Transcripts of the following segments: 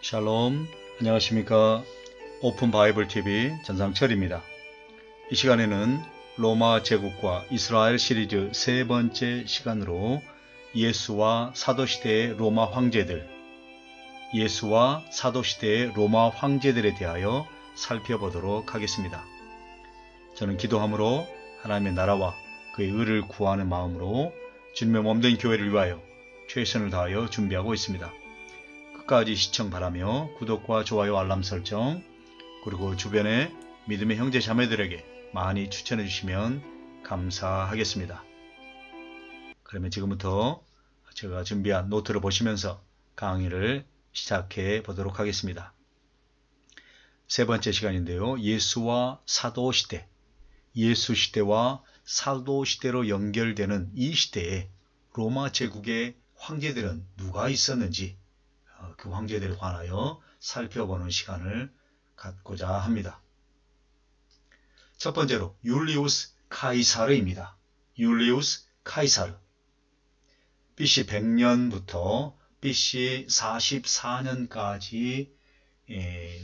샬롬, 안녕하십니까. 오픈 바이블 TV 전상철입니다. 이 시간에는 로마 제국과 이스라엘 시리즈 세 번째 시간으로 예수와 사도시대의 로마 황제들에 대하여 살펴보도록 하겠습니다. 저는 기도함으로 하나님의 나라와 그의 의를 구하는 마음으로 주님의 몸된 교회를 위하여 최선을 다하여 준비하고 있습니다. 끝까지 시청 바라며 구독과 좋아요, 알람 설정, 그리고 주변의 믿음의 형제 자매들에게 많이 추천해 주시면 감사하겠습니다. 그러면 지금부터 제가 준비한 노트를 보시면서 강의를 시작해 보도록 하겠습니다. 세 번째 시간인데요. 예수와 사도시대, 예수시대와 사도시대로 연결되는 이 시대에 로마 제국의 황제들은 누가 있었는지 그 황제들에 관하여 살펴보는 시간을 갖고자 합니다. 첫 번째로 율리우스 카이사르입니다. 율리우스 카이사르. BC 100년부터 BC 44년까지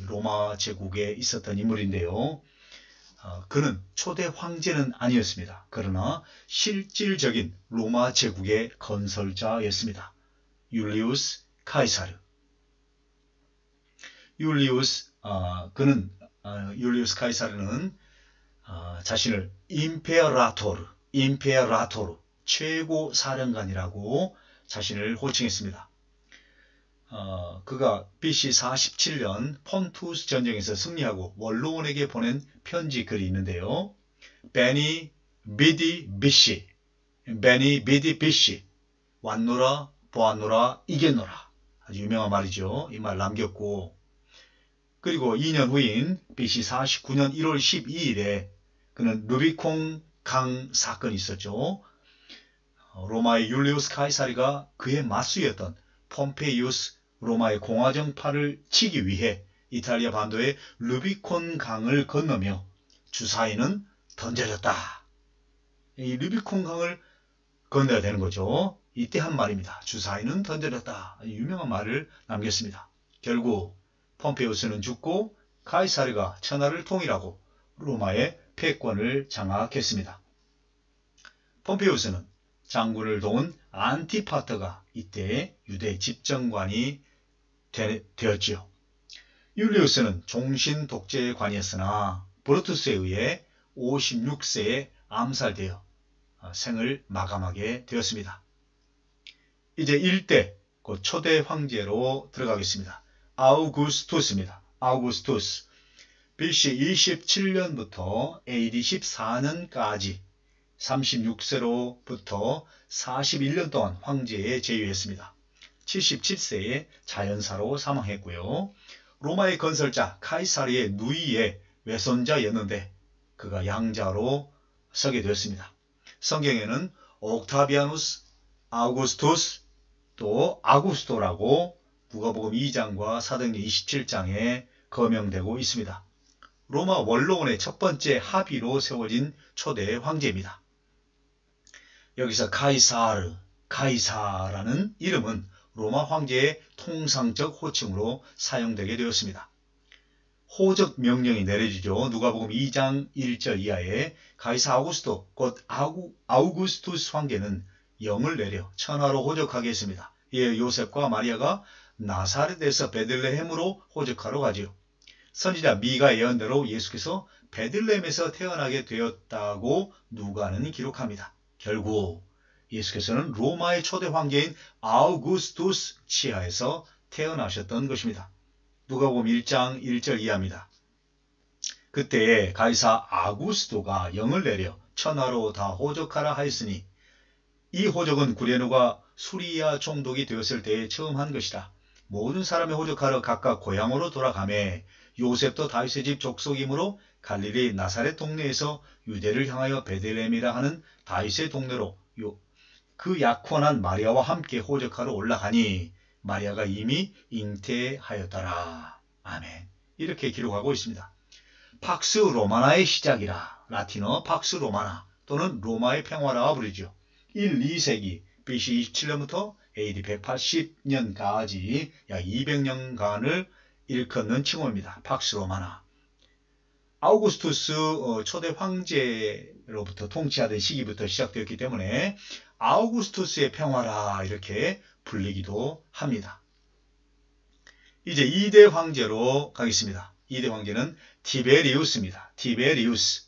로마 제국에 있었던 인물인데요. 그는 초대 황제는 아니었습니다. 그러나 실질적인 로마 제국의 건설자였습니다. 율리우스 카이사르. 율리우스 카이사르는 자신을 임페라토르, 최고 사령관이라고 자신을 호칭했습니다. 그가 BC 47년 폰투스 전쟁에서 승리하고 원로원에게 보낸 편지 글이 있는데요. 베니 비디 비시, 왔노라 보았노라 이겼노라. 아주 유명한 말이죠. 이 말 남겼고, 그리고 2년 후인 BC 49년 1월 12일에 그는 루비콘 강 사건이 있었죠. 로마의 율리우스 카이사르가 그의 맞수였던 폼페이우스 로마의 공화정파를 치기 위해 이탈리아 반도의 루비콘 강을 건너며 주사위는 던져졌다. 이 루비콘 강을 건너야 되는 거죠. 이때 한 말입니다. 주사위는 던져졌다. 유명한 말을 남겼습니다. 결국 폼페이우스는 죽고 카이사르가 천하를 통일하고 로마의 패권을 장악했습니다. 폼페이우스는 장군을 도운 안티파터가 이때 유대 집정관이 되었지요. 율리우스는 종신 독재관이었으나 브루투스에 의해 56세에 암살되어 생을 마감하게 되었습니다. 이제 1대 곧 초대 황제로 들어가겠습니다. 아우구스투스입니다. 아우구스투스. BC 27년부터 AD 14년까지 36세로부터 41년 동안 황제에 재위했습니다. 77세에 자연사로 사망했고요. 로마의 건설자 카이사르의 누이의 외손자였는데 그가 양자로 서게 되었습니다. 성경에는 옥타비아누스, 아우구스투스, 또 아구스토라고 누가복음 2장과 사도행전 27장에 거명되고 있습니다. 로마 원로원의 첫 번째 합의로 세워진 초대 황제입니다. 여기서 카이사라는 이름은 로마 황제의 통상적 호칭으로 사용되게 되었습니다. 호적 명령이 내려지죠. 누가복음 2장 1절 이하에 카이사 아우구스토 곧 아우구스투스 황제는 영을 내려 천하로 호적하게 했습니다. 이에 요셉과 마리아가 나사렛에서 베들레헴으로 호적하러 가지요. 선지자 미가 예언대로 예수께서 베들레헴에서 태어나게 되었다고 누가는 기록합니다. 결국 예수께서는 로마의 초대 황제인 아우구스투스 치하에서 태어나셨던 것입니다. 누가복음 1장 1절 이하입니다. 그때에 가이사 아구스토가 영을 내려 천하로 다 호적하라 하였으니 이 호적은 구레노가 수리아 총독이 되었을 때에 처음 한 것이라. 모든 사람의 호적하러 각각 고향으로 돌아가매 요셉도 다윗의 집 족속이므로 갈릴리 나사렛 동네에서 유대를 향하여 베들레헴이라 하는 다윗의 동네로 그 약혼한 마리아와 함께 호적하러 올라가니 마리아가 이미 잉태하였더라. 아멘. 이렇게 기록하고 있습니다. 팍스 로마나의 시작이라. 라틴어 팍스 로마나 또는 로마의 평화라고 부르죠. 1, 2세기 BC 27년부터 AD 180년까지 약 200년간을 일컫는 칭호입니다. 팍스 로마나. 아우구스투스 초대 황제로부터 통치하던 시기부터 시작되었기 때문에 아우구스투스의 평화라 이렇게 불리기도 합니다. 이제 2대 황제로 가겠습니다. 2대 황제는 티베리우스입니다. 티베리우스.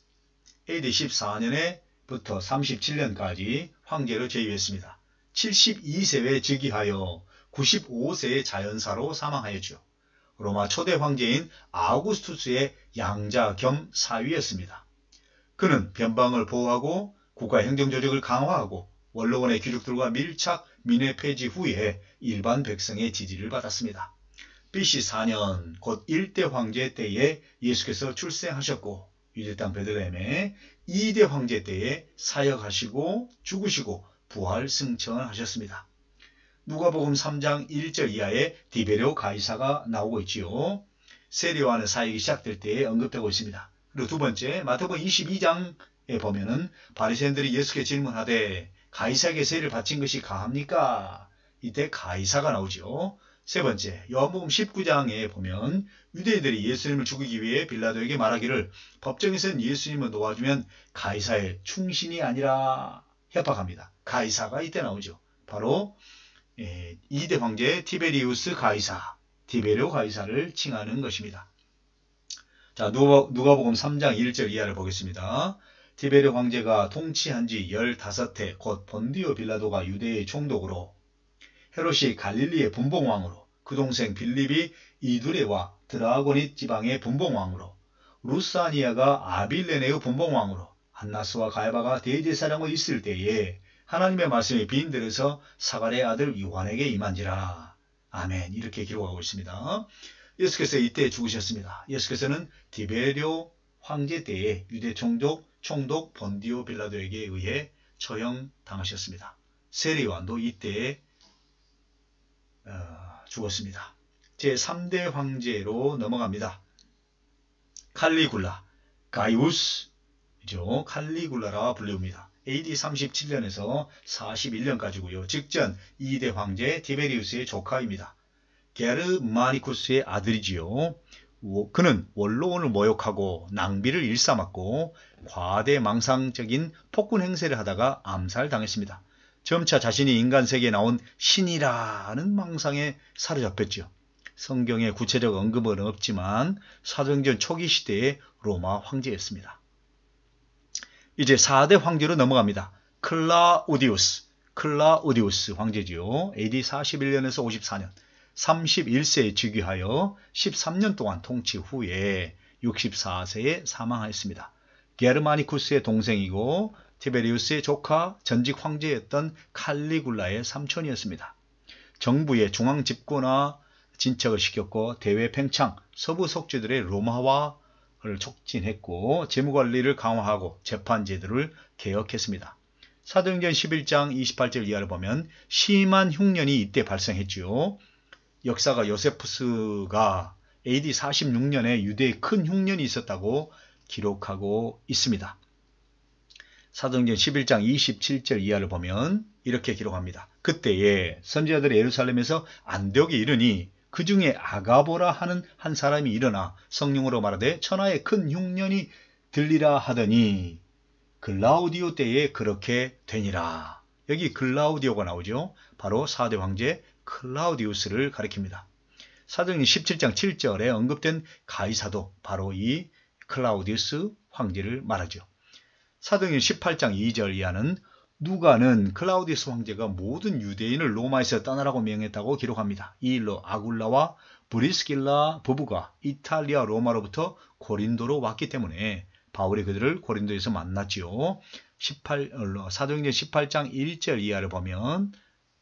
AD 14년에부터 37년까지 황제로 재위했습니다. 72세에 즉위하여 95세에 자연사로 사망하였죠. 로마 초대 황제인 아우구스투스의 양자 겸 사위였습니다. 그는 변방을 보호하고 국가 행정조직을 강화하고 원로원의 귀족들과 밀착 민회 폐지 후에 일반 백성의 지지를 받았습니다. BC 4년 곧 1대 황제 때에 예수께서 출생하셨고 유대 땅 베들레헴에 2대 황제 때에 사역하시고 죽으시고 부활 승천하셨습니다. 누가복음 3장 1절 이하에 디베리오 가이사가 나오고 있지요. 세리와는 사역이 시작될 때에 언급되고 있습니다. 그리고 두 번째 마태복음 22장에 보면은 바리새인들이 예수께 질문하되 가이사에게 세리를 바친 것이 가합니까? 이때 가이사가 나오죠. 세 번째 요한복음 19장에 보면 유대인들이 예수님을 죽이기 위해 빌라도에게 말하기를 법정에서는 예수님을 놓아주면 가이사의 충신이 아니라 협박합니다. 가이사가 이때 나오죠. 바로 2대 황제 티베리우스 가이사, 티베리오 가이사를 칭하는 것입니다. 자, 누가복음 3장 1절 이하를 보겠습니다. 티베리오 황제가 통치한 지 15해 곧 본디오 빌라도가 유대의 총독으로 헤롯이 갈릴리의 분봉왕으로 그 동생 빌립이 이두레와 드라고닛 지방의 분봉왕으로 루사니아가 아빌레네의 분봉왕으로 안나스와 가야바가 대제사장으로 있을 때에 하나님의 말씀이 빈들에서 사갈의 아들 요한에게 임한지라. 아멘. 이렇게 기록하고 있습니다. 예수께서 이때 죽으셨습니다. 예수께서는 디베리오 황제 때에 유대 총독 본디오 빌라도에게 의해 처형당하셨습니다. 세리완도 이때에 죽었습니다. 제3대 황제로 넘어갑니다. 칼리굴라, 가이우스죠. 칼리굴라라 불립니다. AD 37년에서 41년까지고요. 직전 2대 황제 티베리우스의 조카입니다. 게르마니쿠스의 아들이지요. 그는 원로원을 모욕하고 낭비를 일삼았고 과대망상적인 폭군 행세를 하다가 암살당했습니다. 점차 자신이 인간 세계에 나온 신이라는 망상에 사로잡혔죠. 성경에 구체적 언급은 없지만 사도행전 초기 시대의 로마 황제였습니다. 이제 4대 황제로 넘어갑니다. 클라우디우스 황제지요. AD 41년에서 54년 31세에 즉위하여 13년 동안 통치 후에 64세에 사망하였습니다. 게르마니쿠스의 동생이고 티베리우스의 조카 전직 황제였던 칼리굴라의 삼촌이었습니다. 정부의 중앙 집권화 진척을 시켰고 대외 팽창, 서부 속죄들의 로마화를 촉진했고 재무관리를 강화하고 재판 제도를 개혁했습니다. 사도행전 11장 28절 이하를 보면 심한 흉년이 이때 발생했지요. 역사가 요세푸스가 AD 46년에 유대에 큰 흉년이 있었다고 기록하고 있습니다. 사도행전 11장 27절 이하를 보면 이렇게 기록합니다. 그때에 선지자들이 예루살렘에서 안디옥에 이르니 그 중에 아가보라 하는 한 사람이 일어나 성령으로 말하되 천하에 큰 흉년이 들리라 하더니 글라우디오 때에 그렇게 되니라. 여기 글라우디오가 나오죠. 바로 4대 황제 클라우디우스를 가리킵니다. 사도행전 17장 7절에 언급된 가이사도 바로 이 클라우디우스 황제를 말하죠. 사도행전 18장 2절 이하는 누가는 클라우디우스 황제가 모든 유대인을 로마에서 떠나라고 명했다고 기록합니다. 이 일로 아굴라와 브리스길라 부부가 이탈리아 로마로부터 고린도로 왔기 때문에 바울이 그들을 고린도에서 만났지요. 사도행전 18장 1절 이하를 보면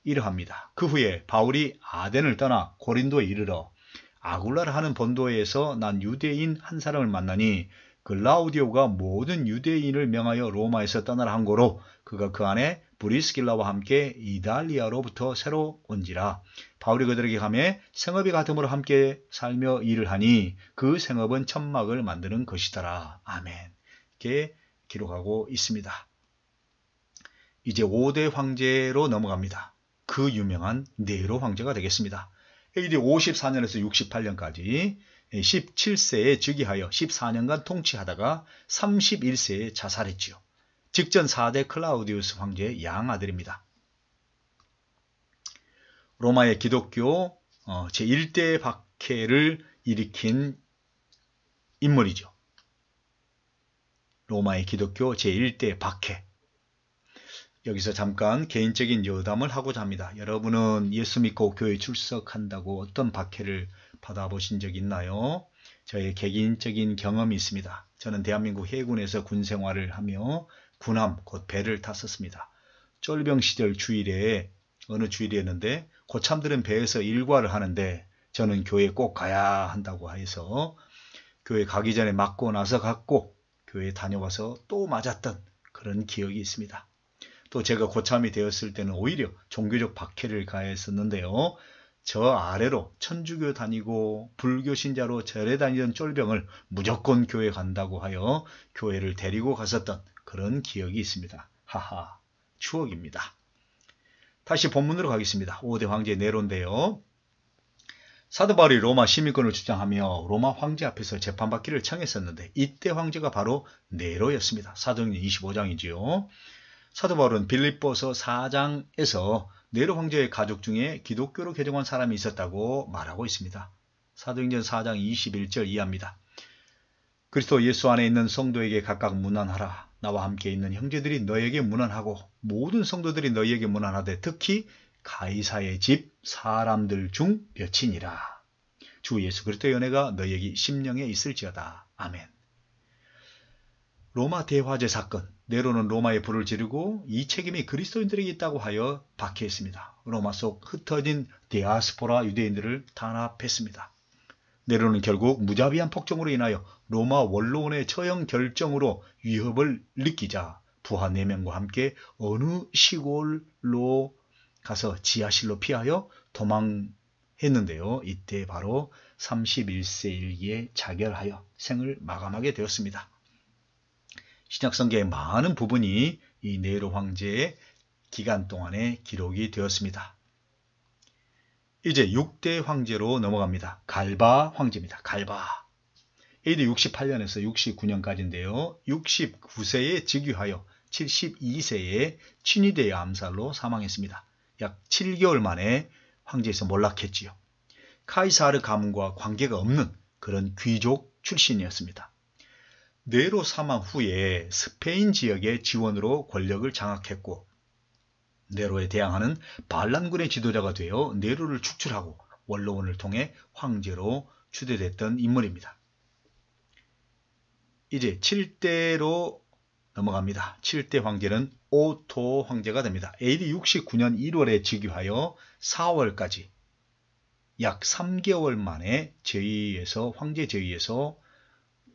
이러합니다. 그 후에 바울이 아덴을 떠나 고린도에 이르러 아굴라라 하는 본도에서 난 유대인 한 사람을 만나니 글라우디오가 모든 유대인을 명하여 로마에서 떠나라 한 고로 그가 그 안에 브리스길라와 함께 이달리아로부터 새로 온지라. 바울이 그들에게 가매 생업이 같음으로 함께 살며 일을 하니 그 생업은 천막을 만드는 것이더라. 아멘. 이렇게 기록하고 있습니다. 이제 5대 황제로 넘어갑니다. 그 유명한 네로 황제가 되겠습니다. AD 54년에서 68년까지 17세에 즉위하여 14년간 통치하다가 31세에 자살했지요. 직전 4대 클라우디우스 황제의 양아들입니다. 로마의 기독교 제1대 박해를 일으킨 인물이죠. 로마의 기독교 제1대 박해. 여기서 잠깐 개인적인 여담을 하고자 합니다. 여러분은 예수 믿고 교회 출석한다고 어떤 박해를 받아보신 적 있나요? 저의 개인적인 경험이 있습니다. 저는 대한민국 해군에서 군 생활을 하며 군함, 곧 배를 탔었습니다. 쫄병 시절 주일에, 어느 주일이었는데 고참들은 배에서 일과를 하는데 저는 교회에 꼭 가야 한다고 해서 교회 가기 전에 맞고 나서 갔고 교회 다녀와서 또 맞았던 그런 기억이 있습니다. 또 제가 고참이 되었을 때는 오히려 종교적 박해를 가했었는데요. 저 아래로 천주교 다니고 불교 신자로 절에 다니던 쫄병을 무조건 교회 간다고 하여 교회를 데리고 갔었던 그런 기억이 있습니다. 하하, 추억입니다. 다시 본문으로 가겠습니다. 5대 황제 네로인데요. 사도 바울이 로마 시민권을 주장하며 로마 황제 앞에서 재판받기를 청했었는데 이때 황제가 바로 네로였습니다. 사도행전 25장이지요. 사도 바울은 빌립보서 4장에서 네로 황제의 가족 중에 기독교로 개종한 사람이 있었다고 말하고 있습니다. 사도행전 4장 21절 이하입니다. 그리스도 예수 안에 있는 성도에게 각각 문안하라. 나와 함께 있는 형제들이 너에게 문안하고 모든 성도들이 너에게 문안하되 특히 가이사의 집 사람들 중 몇이니라. 주 예수 그리스도의 은혜가 너에게 심령에 있을지어다. 아멘. 로마 대화제 사건. 네로는 로마에 불을 지르고 이 책임이 그리스도인들에게 있다고 하여 박해했습니다. 로마 속 흩어진 디아스포라 유대인들을 탄압했습니다. 네로는 결국 무자비한 폭정으로 인하여 로마 원로원의 처형 결정으로 위협을 느끼자 부하 4명과 함께 어느 시골로 가서 지하실로 피하여 도망했는데요. 이때 바로 31세 일기에 자결하여 생을 마감하게 되었습니다. 신약성경의 많은 부분이 이 네로 황제의 기간 동안에 기록이 되었습니다. 이제 6대 황제로 넘어갑니다. 갈바 황제입니다. 갈바. AD 68년에서 69년까지인데요. 69세에 즉위하여 72세에 친위대의 암살로 사망했습니다. 약 7개월 만에 황제에서 몰락했지요. 카이사르 가문과 관계가 없는 그런 귀족 출신이었습니다. 네로 사망 후에 스페인 지역의 지원으로 권력을 장악했고 네로에 대항하는 반란군의 지도자가 되어 네로를 축출하고 원로원을 통해 황제로 추대됐던 인물입니다. 이제 7대로 넘어갑니다. 7대 황제는 오토 황제가 됩니다. AD 69년 1월에 즉위하여 4월까지 약 3개월 만에 황제 제위에서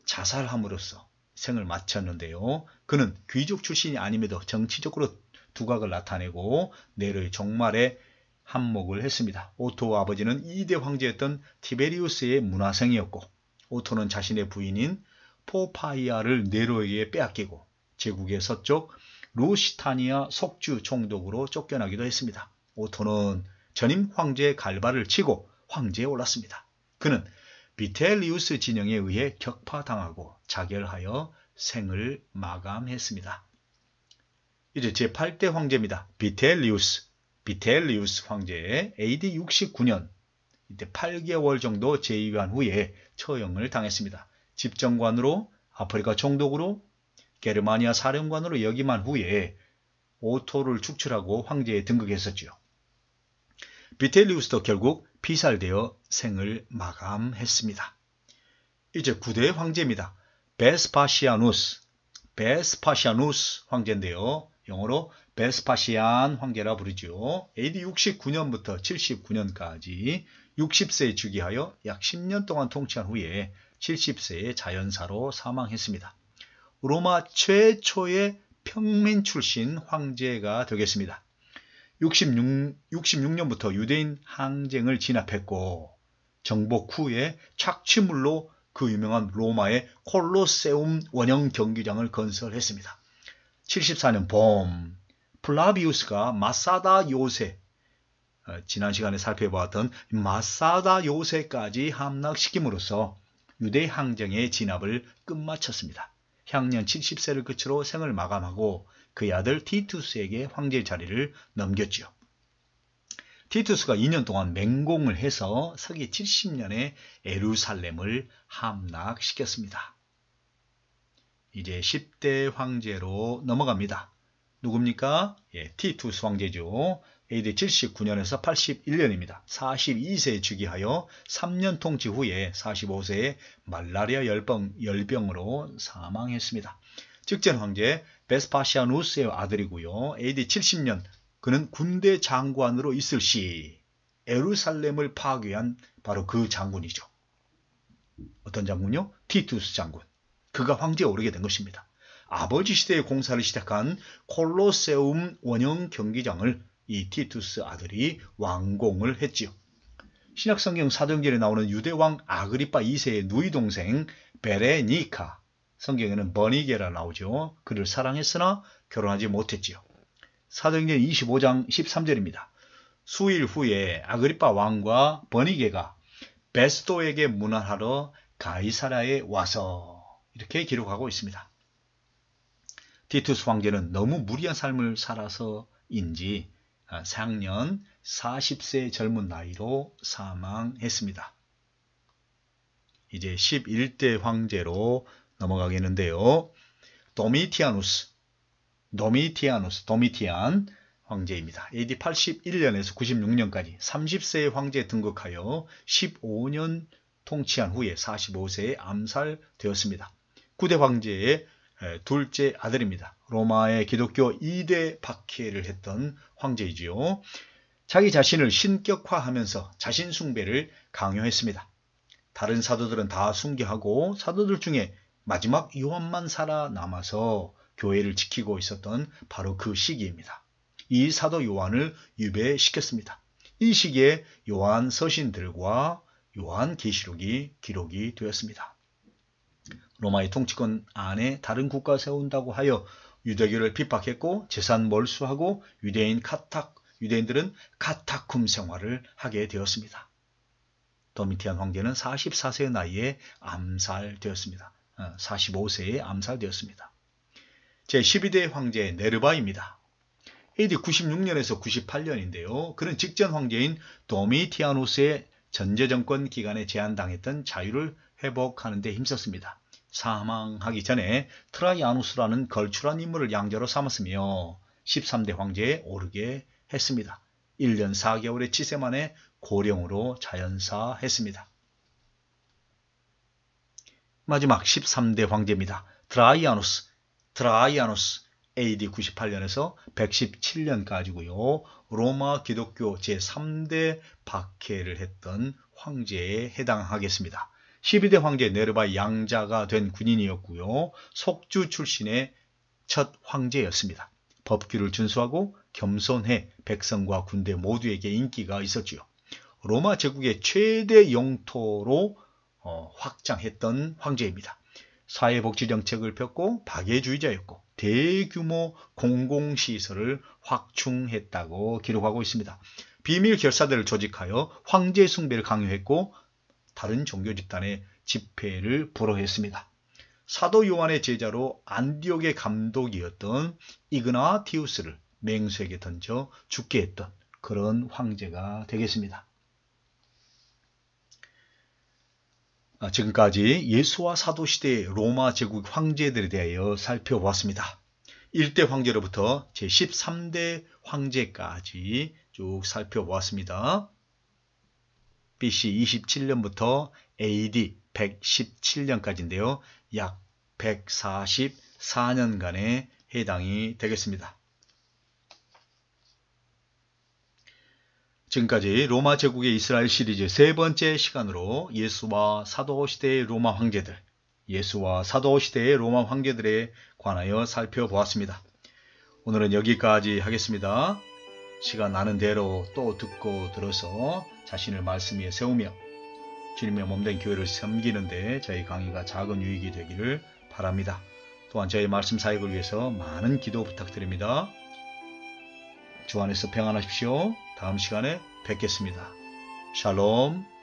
자살함으로써 생을 마쳤는데요. 그는 귀족 출신이 아님에도 정치적으로 두각을 나타내고 네로의 종말에 한몫을 했습니다. 오토 아버지는 2대 황제였던 티베리우스의 문화생이었고 오토는 자신의 부인인 포파이아를 네로에게 빼앗기고 제국의 서쪽 루시타니아 속주 총독으로 쫓겨나기도 했습니다. 오토는 전임 황제 갈바를 치고 황제에 올랐습니다. 그는 비텔리우스 진영에 의해 격파당하고 자결하여 생을 마감했습니다. 이제 제8대 황제입니다. 비텔리우스 황제 AD 69년 이때 8개월 정도 재위한 후에 처형을 당했습니다. 집정관으로 아프리카 총독으로 게르마니아 사령관으로 역임한 후에 오토를 축출하고 황제에 등극했었죠. 비텔리우스도 결국 피살되어 생을 마감했습니다. 이제 9대 황제입니다. 베스파시아누스 황제인데요. 영어로 베스파시안 황제라 부르죠. AD 69년부터 79년까지 60세에 즉위하여 약 10년 동안 통치한 후에 70세에 자연사로 사망했습니다. 로마 최초의 평민 출신 황제가 되겠습니다. 66년부터 유대인 항쟁을 진압했고 정복 후에 착취물로 그 유명한 로마의 콜로세움 원형 경기장을 건설했습니다. 74년 봄 플라비우스가 마사다 요새 지난 시간에 살펴보았던 마사다 요새까지 함락시킴으로써 유대 항쟁의 진압을 끝마쳤습니다. 향년 70세를 끝으로 생을 마감하고 그의 아들 티투스에게 황제 자리를 넘겼죠. 티투스가 2년 동안 맹공을 해서 서기 70년에 에루살렘을 함락시켰습니다. 이제 10대 황제로 넘어갑니다. 누굽니까? 티투스 황제죠. AD 79년에서 81년입니다. 42세에 즉위하여 3년 통치 후에 45세에 말라리아 열병으로 사망했습니다. 즉전 황제 베스파시아누스의 아들이고요. AD 70년 그는 군대 장관으로 있을 시 에루살렘을 파괴한 바로 그 장군이죠. 어떤 장군요? 티투스 장군. 그가 황제에 오르게 된 것입니다. 아버지 시대에 공사를 시작한 콜로세움 원형 경기장을 이 티투스 아들이 완공을 했지요. 신약성경 사도행전에 나오는 유대왕 아그리파 2세의 누이 동생 베레니카, 성경에는 버니게라 나오죠. 그를 사랑했으나 결혼하지 못했지요. 사도행전 25장 13절입니다. 수일 후에 아그리파 왕과 버니게가 베스도에게 문안하러 가이사라에 와서 이렇게 기록하고 있습니다. 티투스 황제는 너무 무리한 삶을 살아서인지 상년 40세 젊은 나이로 사망했습니다. 이제 11대 황제로 넘어가겠는데요. 도미티안 황제입니다. AD 81년에서 96년까지 30세의 황제에 등극하여 15년 통치한 후에 45세에 암살되었습니다. 9대 황제의 둘째 아들입니다. 로마의 기독교 2대 박해를 했던 황제이지요. 자기 자신을 신격화하면서 자신 숭배를 강요했습니다. 다른 사도들은 다 순교하고 사도들 중에 마지막 요한만 살아남아서 교회를 지키고 있었던 바로 그 시기입니다. 이 사도 요한을 유배시켰습니다. 이 시기에 요한 서신들과 요한 계시록이 기록이 되었습니다. 로마의 통치권 안에 다른 국가 세운다고 하여 유대교를 핍박했고 재산 몰수하고 유대인들은 카타쿰 생활을 하게 되었습니다. 도미티안 황제는 44세의 나이에 암살되었습니다. 45세에 암살되었습니다. 제12대 황제 네르바입니다. AD 96년에서 98년인데요. 그는 직전 황제인 도미티아누스의 전제정권 기간에 제한당했던 자유를 회복하는 데 힘썼습니다. 사망하기 전에 트라이아누스라는 걸출한 인물을 양자로 삼았으며 13대 황제에 오르게 했습니다. 1년 4개월의 치세 만에 고령으로 자연사했습니다. 마지막 13대 황제입니다. 트라이아누스 AD 98년에서 117년까지고요. 로마 기독교 제3대 박해를 했던 황제에 해당하겠습니다. 12대 황제 네르바의 양자가 된 군인이었고요. 속주 출신의 첫 황제였습니다. 법규를 준수하고 겸손해 백성과 군대 모두에게 인기가 있었지요. 로마 제국의 최대 영토로 확장했던 황제입니다. 사회복지정책을 폈고 박애주의자였고 대규모 공공시설을 확충했다고 기록하고 있습니다. 비밀 결사들을 조직하여 황제 숭배를 강요했고 다른 종교 집단의 집회를 불허했습니다. 사도 요한의 제자로 안디옥의 감독이었던 이그나티우스를 맹수에게 던져 죽게 했던 그런 황제가 되겠습니다. 지금까지 예수와 사도시대의 로마 제국 황제들에 대하여 살펴보았습니다. 1대 황제로부터 제13대 황제까지 쭉 살펴보았습니다. BC 27년부터 AD 117년까지인데요. 약 144년간에 해당이 되겠습니다. 지금까지 로마 제국의 이스라엘 시리즈 세 번째 시간으로 예수와 사도시대의 로마 황제들에 관하여 살펴보았습니다. 오늘은 여기까지 하겠습니다. 시간 나는 대로 또 듣고 들어서 자신을 말씀 위에 세우며 주님의 몸된 교회를 섬기는 데 저희 강의가 작은 유익이 되기를 바랍니다. 또한 저희 말씀 사역을 위해서 많은 기도 부탁드립니다. 주 안에서 평안하십시오. 다음 시간에 뵙겠습니다. 샬롬.